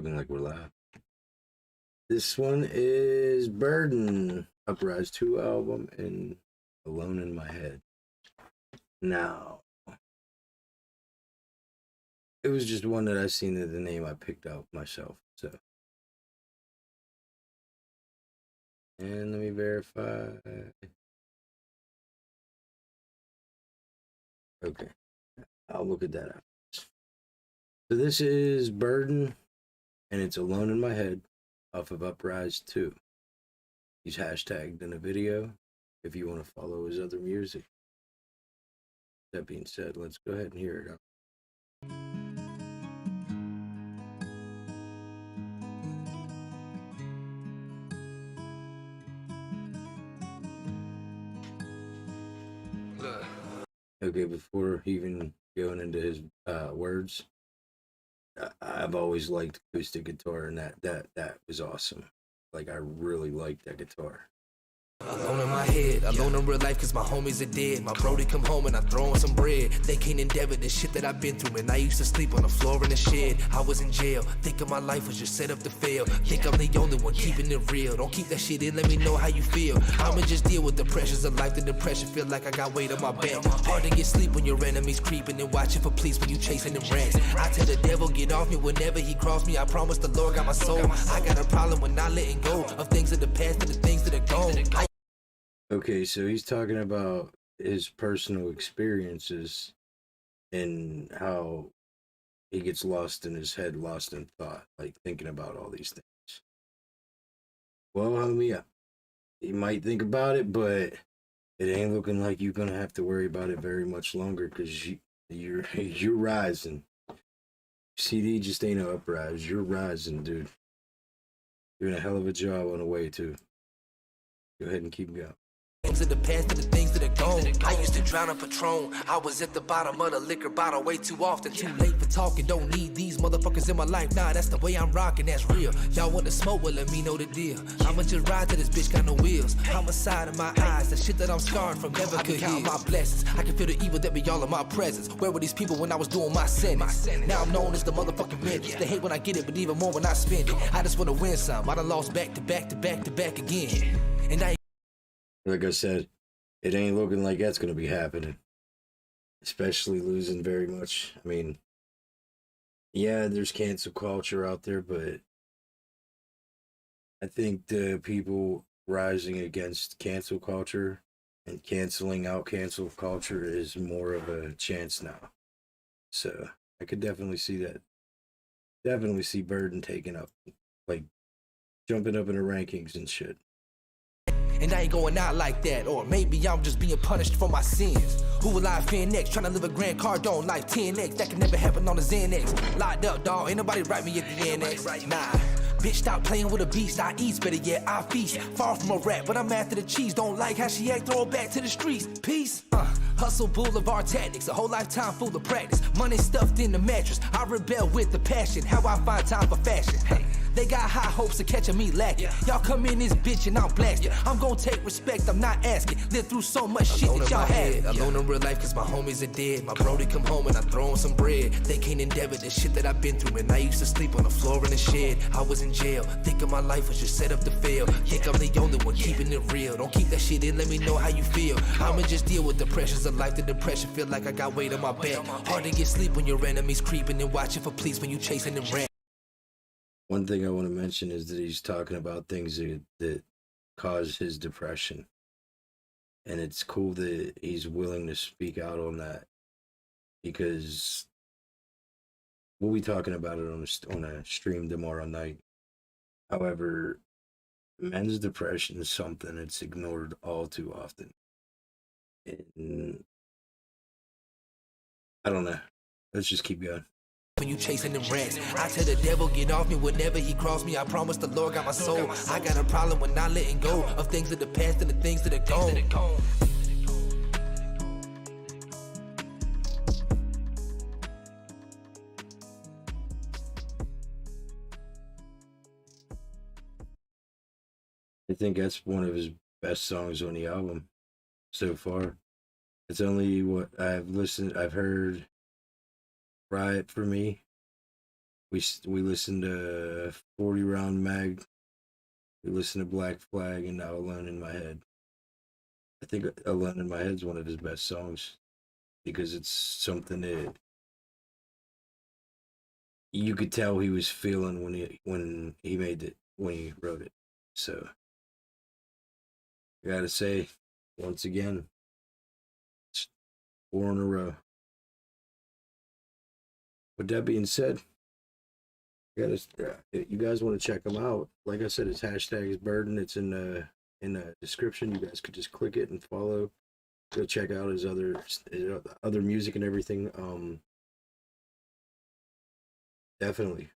Looking like we're live. This one is Burden, Uprise 2 album, and Alone in My Head. Now, it was just one that I seen the name I picked out myself, so. And let me verify. Okay, I'll look at that after. So this is Burden, and it's Alone in My Head off of Uprise 2. He's hashtagged in a video if you want to follow his other music. That being said, let's go ahead and hear it out. Okay, before even going into his words, I've always liked acoustic guitar, and that was awesome. Like, I really liked that guitar. Alone in my head, alone in real life cause my homies are dead. My brody come home and I throw him some bread. They can't endeavor the shit that I've been through, man. I used to sleep on the floor in the shed. I was in jail, thinking my life was just set up to fail. Think I'm the only one keeping it real. Don't keep that shit in, let me know how you feel. I'ma just deal with the pressures of life. The depression feel like I got weight on my back. Hard to get sleep when your enemies creeping and watching for police when you chasing them rats. I tell the devil get off me whenever he cross me. I promise the Lord got my soul. I got a problem with not letting go of things of the past and the things that are gone. Okay, so he's talking about his personal experiences and how he gets lost in his head, lost in thought, like thinking about all these things. Well, homie, you might think about it, but it ain't looking like you're gonna have to worry about it very much longer, because you're rising. CD just ain't no uprise. You're rising, dude. Doing a hell of a job on the way too. Go ahead and keep going. Things of the past and the things that are gone. I used to drown in Patron. I was at the bottom of the liquor bottle way too often. Too late for talking. Don't need these motherfuckers in my life. Nah, that's the way I'm rocking. That's real. Y'all want to smoke? Well, let me know the deal. I'ma just ride till this bitch got no wheels. Homicide in my eyes. The shit that I'm scarred from never could count my blessings. I can feel the evil that be all in my presence. Where were these people when I was doing my sentence? Now I'm known as the motherfucking menace. They hate when I get it, but even more when I spend it. I just want to win some. I done lost back to back to back to back again. And I Like I said, it ain't looking like that's going to be happening. Especially losing very much. I mean, yeah, there's cancel culture out there, but I think the people rising against cancel culture and canceling out cancel culture is more of a chance now. So I could definitely see that. Definitely see Burden taking up, like, jumping up in the rankings and shit. And I ain't going out like that, or maybe I'm just being punished for my sins. Who will I offend next? Trying to live a Grand Cardone like 10X. That can never happen on the Xanax. Locked up, dog. Ain't nobody write me at the annex. Nah. Bitch, stop playing with a beast. I eat better yet, I feast. Far from a rat, but I'm after the cheese. Don't like how she act, throw her back to the streets. Peace. Hustle boulevard tactics, a whole lifetime full of practice. Money stuffed in the mattress. I rebel with the passion. How I find time for fashion. They got high hopes of catching me lacking. Y'all come in this bitch and I'm blasting. I'm gonna take respect, I'm not asking. Lived through so much shit that y'all had. Alone in real life cause my homies are dead. My brody come home and I throw him some bread. They can't endeavor the shit that I've been through, man. I used to sleep on the floor in the shed. I was in jail, thinking my life was just set up to fail. Think I'm the only one keeping it real. Don't keep that shit in, let me know how you feel. I'ma just deal with the pressures of life. The depression feel like I got weight on my back. Hard to get sleep when your enemies creeping and watching for police when you chasing them rats. One thing I want to mention is that he's talking about things that cause his depression. And it's cool that he's willing to speak out on that, because we'll be talking about it on a stream tomorrow night. However, men's depression is something that's ignored all too often. And I don't know. Let's just keep going. When you chasing them rats, I tell the devil get off me whenever he cross me. I promise the Lord got my soul. I got a problem with not letting go of things of the past and the things that are gone. I think that's one of his best songs on the album so far. It's only what I've heard Riot for Me, we listened to 40 Round Mag. We listened to Black Flag, and now Alone in My Head. I think Alone in My Head is one of his best songs because it's something that you could tell he was feeling when he made it, when he wrote it. So I gotta say, once again, it's 4 in a row. With that being said, you guys want to check him out? Like I said, his hashtag is Burden. It's in the description. You guys could just click it and follow. Go check out his other music and everything. Definitely.